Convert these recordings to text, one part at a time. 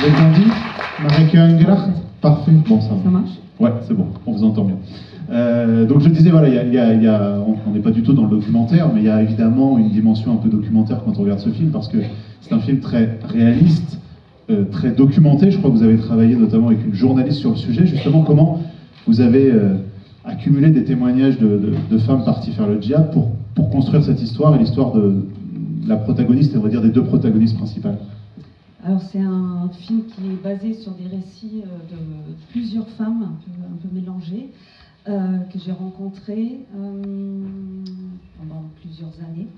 Vous êtes entendu? Marek Engelhardt? Parfait, bon ça va. Ça marche? Ouais, c'est bon, on vous entend bien. Donc je disais, voilà, on n'est pas du tout dans le documentaire, mais il y a évidemment une dimension un peu documentaire quand on regarde ce film, parce que c'est un film très réaliste, très documenté. Je crois que vous avez travaillé notamment avec une journaliste sur le sujet, justement comment vous avez accumulé des témoignages de femmes parties faire le djihad pour construire cette histoire et l'histoire de la protagoniste, et on va dire des deux protagonistes principales. Alors c'est un film qui est basé sur des récits de plusieurs femmes un peu mélangées que j'ai rencontrées pendant plusieurs années,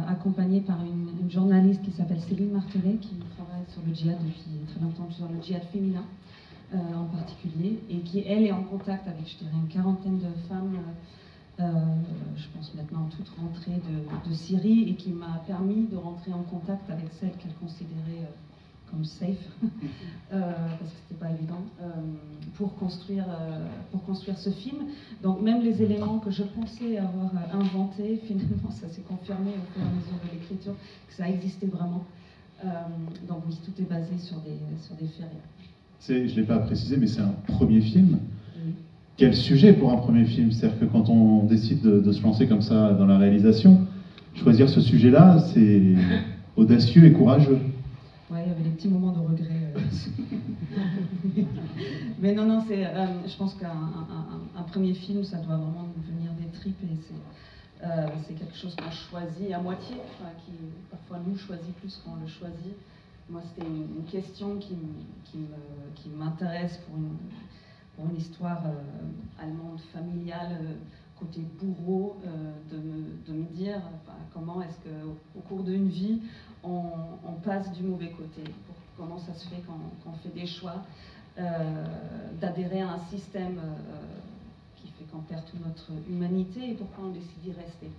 accompagnée par une journaliste qui s'appelle Céline Martelet, qui travaille sur le djihad depuis très longtemps, sur le djihad féminin en particulier, et qui elle est en contact avec, je dirais, une quarantaine de femmes, je pense maintenant toutes rentrées de Syrie, et qui m'a permis de rentrer en contact avec celles qu'elle considérait comme safe, parce que c'était pas évident, pour construire ce film. Donc même les éléments que je pensais avoir inventés, finalement ça s'est confirmé au fur et à mesure de l'écriture, que ça existait vraiment. Donc oui, tout est basé sur des faits réels. Je ne l'ai pas précisé, mais c'est un premier film. Oui. Quel sujet pour un premier film? C'est-à-dire que quand on décide de se lancer comme ça dans la réalisation, choisir ce sujet-là, c'est audacieux et courageux. Ouais, il y avait des petits moments de regret. Mais non, je pense qu'un premier film, ça doit vraiment nous venir des tripes, et c'est quelque chose qu'on choisit à moitié, enfin, qui parfois nous choisit plus qu'on le choisit. Moi, c'était une question qui m'intéresse pour une histoire allemande familiale, côté bourreau, de me dire comment est-ce qu'au cours d'une vie, on passe du mauvais côté. Comment ça se fait qu'on fait des choix d'adhérer à un système qui fait qu'on perd toute notre humanité, et pourquoi on décide d'y rester.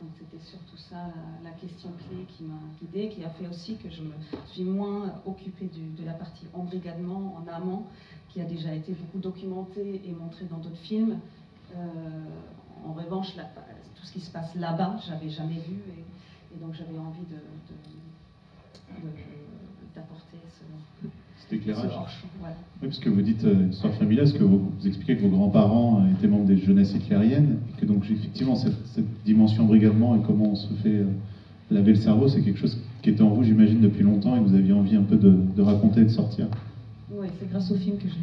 Donc c'était surtout ça la question clé qui m'a guidée, qui a fait aussi que je me suis moins occupée de la partie embrigadement en amont, qui a déjà été beaucoup documentée et montrée dans d'autres films. En revanche, tout ce qui se passe là-bas, j'avais jamais vu, et donc j'avais envie d'apporter cet éclairage. Voilà. Oui, parce que vous dites histoire familiale, parce que vous expliquez que vos grands-parents étaient membres des jeunesses hitlériennes, et que donc effectivement cette dimension embrigadement et comment on se fait laver le cerveau, c'est quelque chose qui était en vous, j'imagine, depuis longtemps, et que vous aviez envie un peu de raconter et de sortir. Oui, c'est grâce au film que je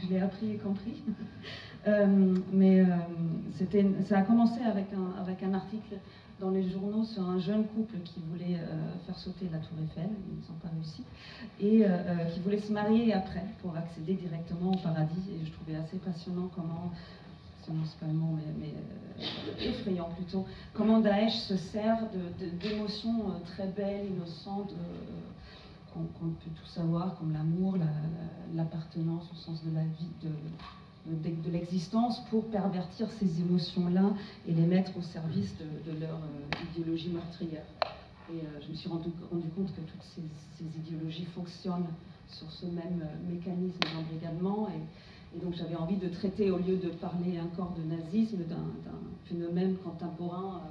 l'ai appris et compris. Ça a commencé avec un article dans les journaux sur un jeune couple qui voulait faire sauter la tour Eiffel, ils n'ont pas réussi, et qui voulait se marier après pour accéder directement au paradis. Et je trouvais assez passionnant comment, sinon c'est pas le mot, mais effrayant plutôt, comment Daesh se sert d'émotions très belles, innocentes, qu'on peut tout savoir, comme l'amour, l'appartenance au sens de la vie, de l'existence, pour pervertir ces émotions-là et les mettre au service de leur idéologie meurtrière. Et je me suis rendu compte que toutes ces idéologies fonctionnent sur ce même mécanisme d'embrigadement, et donc j'avais envie de traiter, au lieu de parler encore de nazisme, d'un phénomène contemporain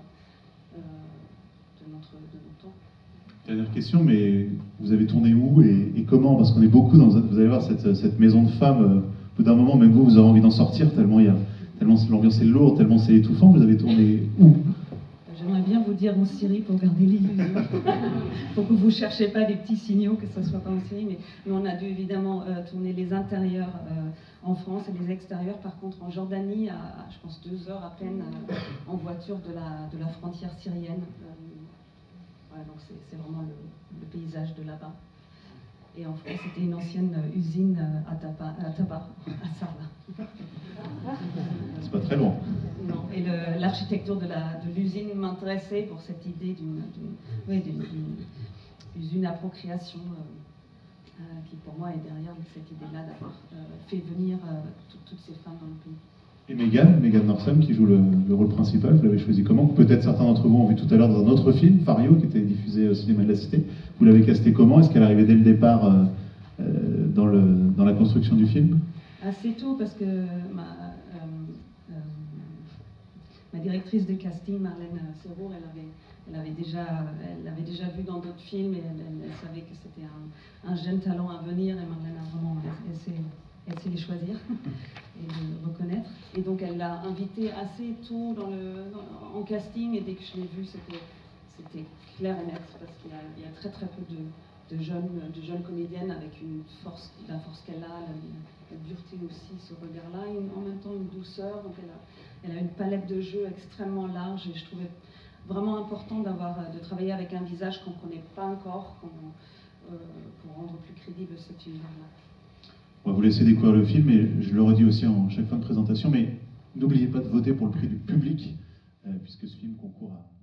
de notre temps. Dernière question, mais vous avez tourné où et comment? Parce qu'on est beaucoup dans, vous allez voir, cette maison de femmes, au bout d'un moment, même vous aurez envie d'en sortir, tellement l'ambiance est lourde, tellement c'est étouffant. Vous avez tourné où? J'aimerais bien vous dire en Syrie pour garder l'illusion. Pour que vous ne cherchiez pas des petits signaux, que ce ne soit pas en Syrie, mais on a dû évidemment tourner les intérieurs en France et les extérieurs, par contre en Jordanie, à je pense 2 heures à peine en voiture de la frontière syrienne. Voilà, donc c'est vraiment le paysage de là-bas. Et en France, c'était une ancienne usine à tabac, à Sarlat. C'est pas très loin. Non, et l'architecture de l'usine m'intéressait pour cette idée d'une usine à procréation qui, pour moi, est derrière cette idée-là d'avoir fait venir toutes ces femmes dans le pays. Et Megan Northam, qui joue le rôle principal, vous l'avez choisi comment? Peut-être certains d'entre vous ont vu tout à l'heure dans un autre film, Fario, qui était diffusé au cinéma de la Cité. Vous l'avez casté comment? Est-ce qu'elle arrivait dès le départ dans la construction du film? Assez tôt, parce que ma directrice de casting, Marlène Serrault, elle avait avait déjà vu dans d'autres films et elle savait que c'était un jeune talent à venir et Marlène a vraiment elle sait les choisir et le reconnaître. Et donc elle l'a invité assez tôt en casting et dès que je l'ai vue, c'était clair et net parce qu'il y a très peu de jeunes comédiennes avec la force qu'elle a, la dureté aussi, ce regard-là, et en même temps une douceur. Donc elle a une palette de jeux extrêmement large et je trouvais vraiment important de travailler avec un visage qu'on ne connaît pas encore pour rendre plus crédible cet univers-là. On va vous laisser découvrir le film et je le redis aussi en chaque fin de présentation, mais n'oubliez pas de voter pour le prix du public puisque ce film concourt à